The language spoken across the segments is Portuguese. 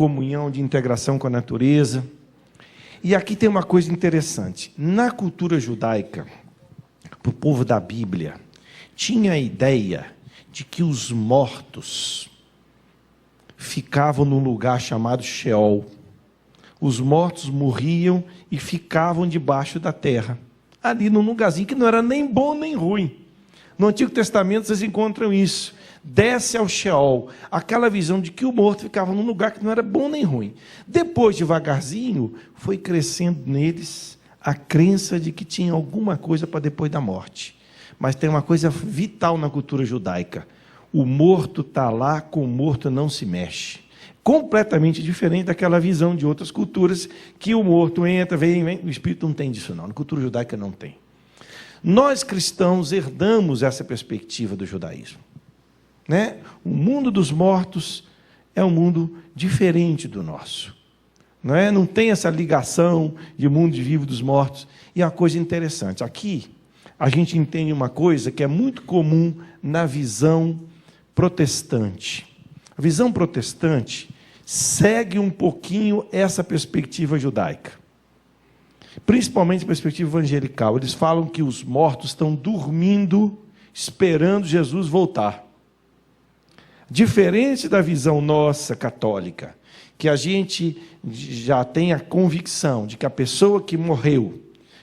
comunhão, de integração com a natureza. E aqui tem uma coisa interessante. Na cultura judaica, para o povo da Bíblia, tinha a ideia de que os mortos ficavam num lugar chamado Sheol. Os mortos morriam e ficavam debaixo da terra, ali num lugarzinho que não era nem bom nem ruim. No Antigo Testamento vocês encontram isso. Desce ao Sheol, aquela visão de que o morto ficava num lugar que não era bom nem ruim. Depois, devagarzinho, foi crescendo neles a crença de que tinha alguma coisa para depois da morte. Mas tem uma coisa vital na cultura judaica: o morto está lá, com o morto não se mexe. Completamente diferente daquela visão de outras culturas, que o morto entra, vem, o espírito não tem disso não. Na cultura judaica não tem. Nós cristãos herdamos essa perspectiva do judaísmo, né? O mundo dos mortos é um mundo diferente do nosso, não é? Não tem essa ligação de mundo de vivo dos mortos. E é uma coisa interessante, aqui a gente entende uma coisa que é muito comum na visão protestante. A visão protestante segue um pouquinho essa perspectiva judaica, principalmente a perspectiva evangelical. Eles falam que os mortos estão dormindo, esperando Jesus voltar. Diferente da visão nossa católica, que a gente já tem a convicção de que a pessoa que morreu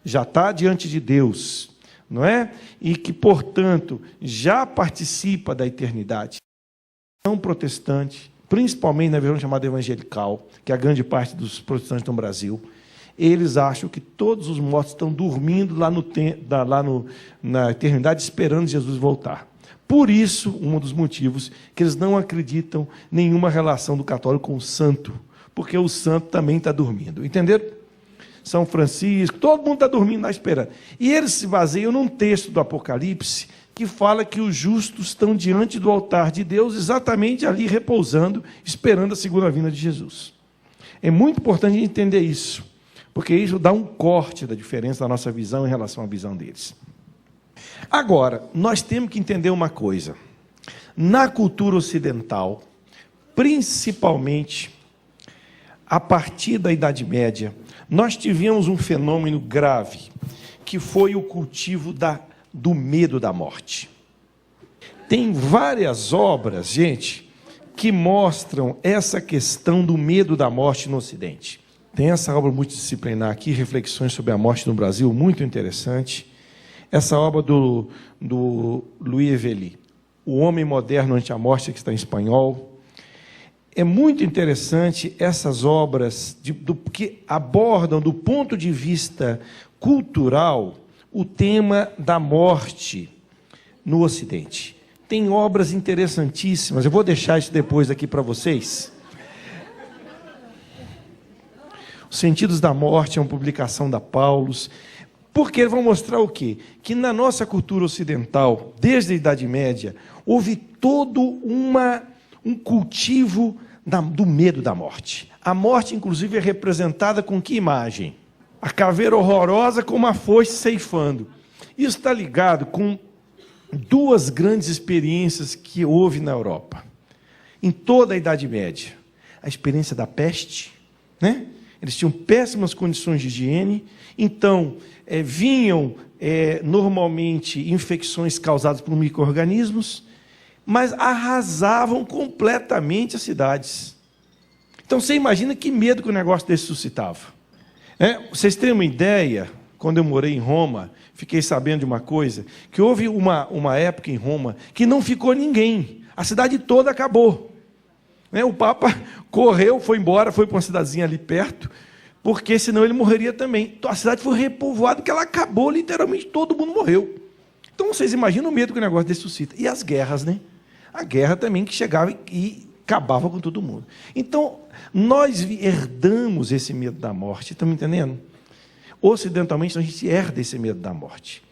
já está diante de Deus, não é? E que, portanto, já participa da eternidade. A visão protestante, principalmente na visão chamada evangelical, que é a grande parte dos protestantes no Brasil, eles acham que todos os mortos estão dormindo lá na eternidade, esperando Jesus voltar. Por isso, um dos motivos que eles não acreditam em nenhuma relação do católico com o santo, porque o santo também está dormindo. Entenderam? São Francisco, todo mundo está dormindo lá esperando. E eles se baseiam num texto do Apocalipse que fala que os justos estão diante do altar de Deus, exatamente ali repousando, esperando a segunda vinda de Jesus. É muito importante a gente entender isso, porque isso dá um corte da diferença da nossa visão em relação à visão deles. Agora, nós temos que entender uma coisa. Na cultura ocidental, principalmente a partir da Idade Média, nós tivemos um fenômeno grave, que foi o cultivo do medo da morte. Tem várias obras, gente, que mostram essa questão do medo da morte no Ocidente. Tem essa obra multidisciplinar aqui, Reflexões sobre a Morte no Brasil, muito interessante. Essa obra do Louis Evelly, O Homem Moderno ante a Morte, que está em espanhol. É muito interessante essas obras que abordam, do ponto de vista cultural, o tema da morte no Ocidente. Tem obras interessantíssimas, eu vou deixar isso depois aqui para vocês. Os Sentidos da Morte é uma publicação da Paulus, porque eles vão mostrar o quê? Que na nossa cultura ocidental, desde a Idade Média, houve todo um cultivo do medo da morte. A morte, inclusive, é representada com que imagem? A caveira horrorosa com uma foice ceifando. Isso está ligado com duas grandes experiências que houve na Europa, em toda a Idade Média. A experiência da peste, né? Eles tinham péssimas condições de higiene, então vinham normalmente infecções causadas por micro-organismos, mas arrasavam completamente as cidades. Então você imagina que medo que o negócio desse suscitava. Vocês têm uma ideia, quando eu morei em Roma, fiquei sabendo de uma coisa, que houve uma época em Roma que não ficou ninguém, a cidade toda acabou. O Papa correu, foi embora, foi para uma cidadezinha ali perto, porque senão ele morreria também. Então, a cidade foi repovoada, que ela acabou, literalmente todo mundo morreu. Então vocês imaginam o medo que o negócio desse suscita. E as guerras, né? A guerra também que chegava e acabava com todo mundo. Então, nós herdamos esse medo da morte, estão me entendendo? Ocidentalmente, a gente herda esse medo da morte.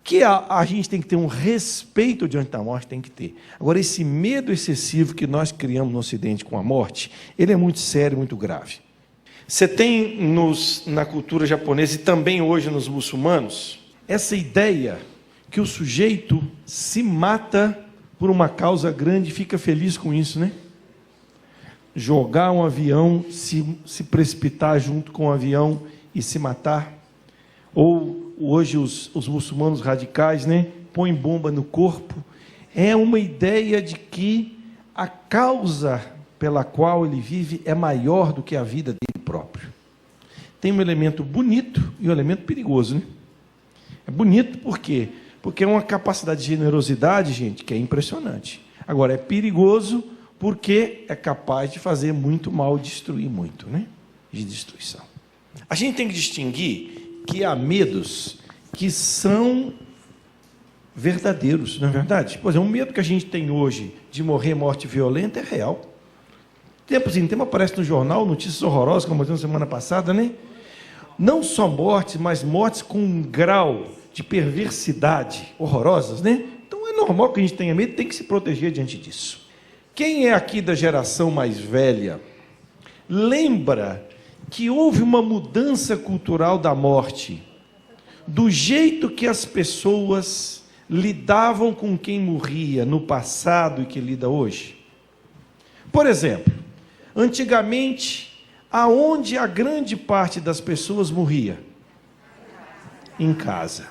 Que a gente tem que ter um respeito diante da morte, tem que ter. Agora, esse medo excessivo que nós criamos no Ocidente com a morte, ele é muito sério, muito grave. Você tem na cultura japonesa e também hoje nos muçulmanos, essa ideia que o sujeito se mata por uma causa grande e fica feliz com isso, né? jogar um avião, se precipitar junto com o avião e se matar. Ou hoje os muçulmanos radicais, né, põem bomba no corpo. É uma ideia de que a causa pela qual ele vive é maior do que a vida dele próprio. Tem um elemento bonito e um elemento perigoso, né? É bonito por quê? Porque é uma capacidade de generosidade, gente, que é impressionante. Agora, é perigoso porque é capaz de fazer muito mal, destruir muito, né? De destruição. A gente tem que distinguir que há medos que são verdadeiros, não é verdade? Por exemplo, o medo que a gente tem hoje de morrer morte violenta é real. Tempos em tempo aparece no jornal notícias horrorosas, como eu na semana passada, né? Não só mortes, mas mortes com um grau de perversidade horrorosas, né? Então é normal que a gente tenha medo, tem que se proteger diante disso. Quem é aqui da geração mais velha lembra que houve uma mudança cultural da morte, do jeito que as pessoas lidavam com quem morria no passado e que lida hoje? Por exemplo, antigamente, aonde a grande parte das pessoas morria? Em casa.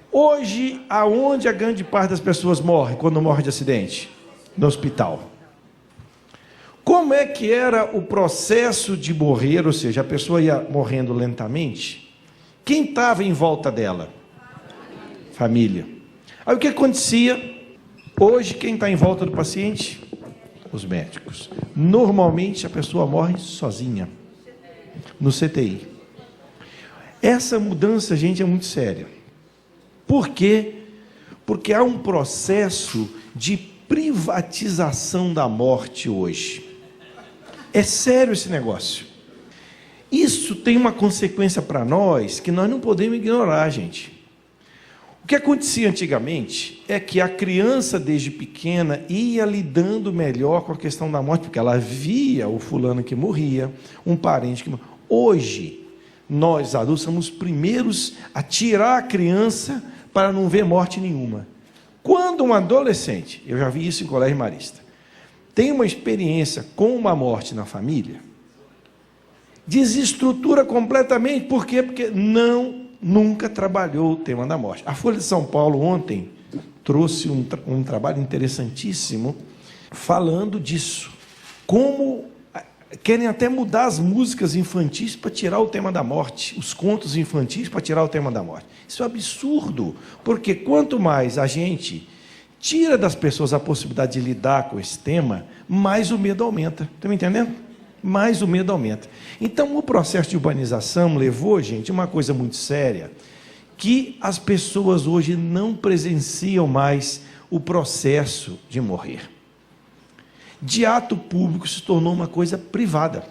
Hoje, aonde a grande parte das pessoas morre quando morre de acidente? No hospital. Como é que era o processo de morrer, ou seja, a pessoa ia morrendo lentamente? Quem estava em volta dela? Família. Aí o que acontecia? Hoje, quem está em volta do paciente? Os médicos. Normalmente a pessoa morre sozinha, no CTI. Essa mudança, gente, é muito séria. Por quê? Porque há um processo de privatização da morte hoje. É sério esse negócio. Isso tem uma consequência para nós que nós não podemos ignorar, gente. O que acontecia antigamente é que a criança, desde pequena, ia lidando melhor com a questão da morte, porque ela via o fulano que morria, um parente que morria. Hoje, nós adultos somos os primeiros a tirar a criança para não ver morte nenhuma. Quando um adolescente, eu já vi isso em colégio marista, tem uma experiência com uma morte na família, desestrutura completamente. Por quê? Porque nunca trabalhou o tema da morte. A Folha de São Paulo ontem trouxe um trabalho interessantíssimo falando disso. Como querem até mudar as músicas infantis para tirar o tema da morte, os contos infantis para tirar o tema da morte. Isso é absurdo, porque quanto mais a gente tira das pessoas a possibilidade de lidar com esse tema, mais o medo aumenta. Estão me entendendo? Mais o medo aumenta. Então, o processo de urbanização levou, gente, uma coisa muito séria, que as pessoas hoje não presenciam mais o processo de morrer. De ato público se tornou uma coisa privada.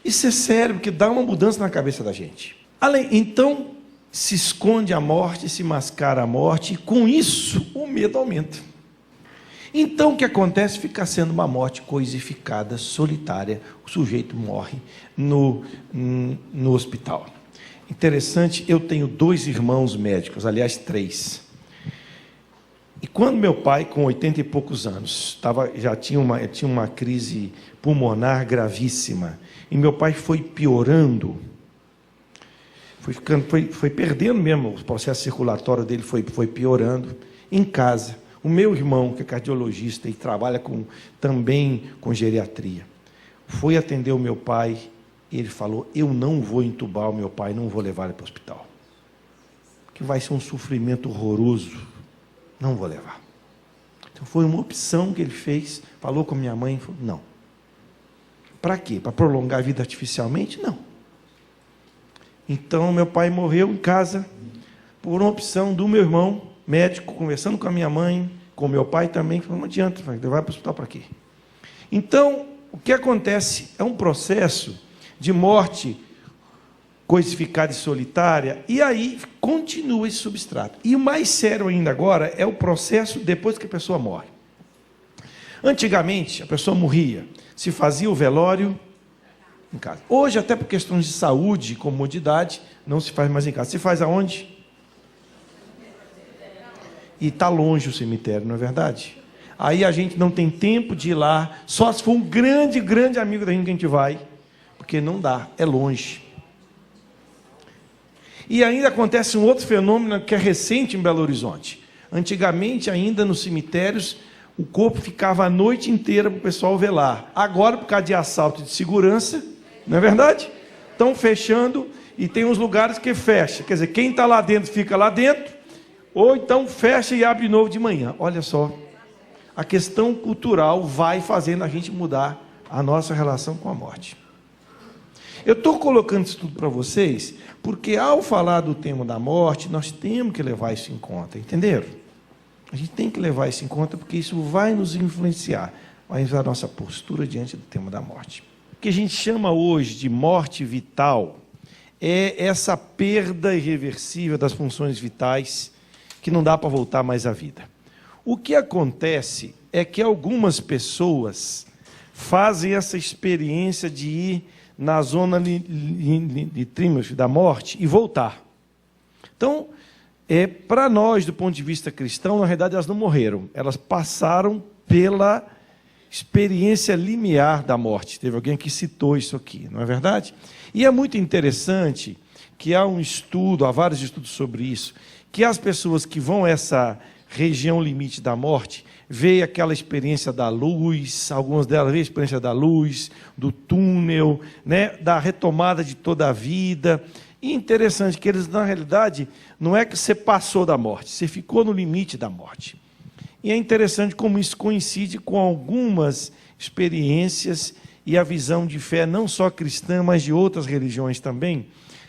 Isso é sério, porque dá uma mudança na cabeça da gente. Então, se esconde a morte, se mascara a morte, e com isso o medo aumenta. Então, o que acontece? Fica sendo uma morte coisificada, solitária. O sujeito morre no hospital. Interessante, eu tenho 2 irmãos médicos, aliás, 3. E quando meu pai, com 80 e poucos anos, já tinha uma crise pulmonar gravíssima, e meu pai foi piorando, foi perdendo mesmo, o processo circulatório dele foi piorando, em casa. O meu irmão, que é cardiologista e trabalha também com geriatria, foi atender o meu pai e ele falou: eu não vou entubar o meu pai, não vou levar ele para o hospital, que vai ser um sofrimento horroroso, não vou levar. Então foi uma opção que ele fez, falou com a minha mãe, falou: não. Para quê? Para prolongar a vida artificialmente? Não. Então meu pai morreu em casa por uma opção do meu irmão médico, conversando com a minha mãe, com meu pai também, falou: não adianta, vai levar para o hospital para quê? Então, o que acontece é um processo de morte coisificada e solitária, e aí continua esse substrato. E o mais sério ainda agora é o processo depois que a pessoa morre. Antigamente, a pessoa morria, se fazia o velório em casa. Hoje, até por questões de saúde e comodidade, não se faz mais em casa. Se faz aonde? E está longe o cemitério, não é verdade? Aí a gente não tem tempo de ir lá, só se for um grande, grande amigo da gente que a gente vai, porque não dá, é longe. E ainda acontece um outro fenômeno que é recente em Belo Horizonte. Antigamente, ainda nos cemitérios, o corpo ficava a noite inteira para o pessoal velar. Agora, por causa de assalto e de segurança, não é verdade? Estão fechando e tem uns lugares que fecha. Quer dizer, quem está lá dentro fica lá dentro, ou então fecha e abre de novo de manhã. Olha só, a questão cultural vai fazendo a gente mudar a nossa relação com a morte. Eu estou colocando isso tudo para vocês, porque ao falar do tema da morte, nós temos que levar isso em conta, entenderam? A gente tem que levar isso em conta, porque isso vai nos influenciar, vai influenciar a nossa postura diante do tema da morte. O que a gente chama hoje de morte vital é essa perda irreversível das funções vitais, que não dá para voltar mais à vida. O que acontece é que algumas pessoas fazem essa experiência de ir na zona de trímetro da morte e voltar. Então, para nós, do ponto de vista cristão, na realidade elas não morreram, elas passaram pela experiência limiar da morte. Teve alguém que citou isso aqui, não é verdade? E é muito interessante que há um estudo, há vários estudos sobre isso, que as pessoas que vão a essa região limite da morte, veem aquela experiência da luz, algumas delas veem a experiência da luz, do túnel, né, da retomada de toda a vida. E interessante que eles, na realidade, não é que você passou da morte, você ficou no limite da morte. E é interessante como isso coincide com algumas experiências e a visão de fé, não só cristã, mas de outras religiões também,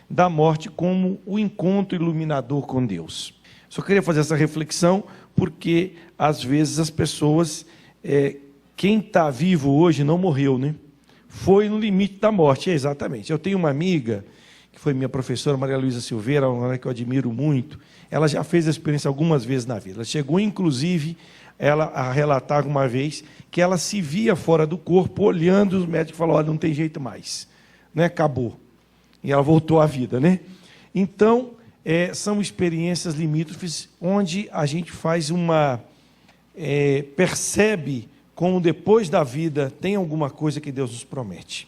da morte como o encontro iluminador com Deus. Só queria fazer essa reflexão, porque, às vezes, as pessoas, quem está vivo hoje não morreu, né? Foi no limite da morte, exatamente. Eu tenho uma amiga, que foi minha professora, Maria Luísa Silveira, uma que eu admiro muito. Ela já fez a experiência algumas vezes na vida. Ela chegou, inclusive, a relatar uma vez que ela se via fora do corpo, olhando, os médicos falaram, olha, não tem jeito mais, né? Acabou. E ela voltou à vida, né? Então, são experiências limítrofes onde a gente faz percebe como depois da vida tem alguma coisa que Deus nos promete.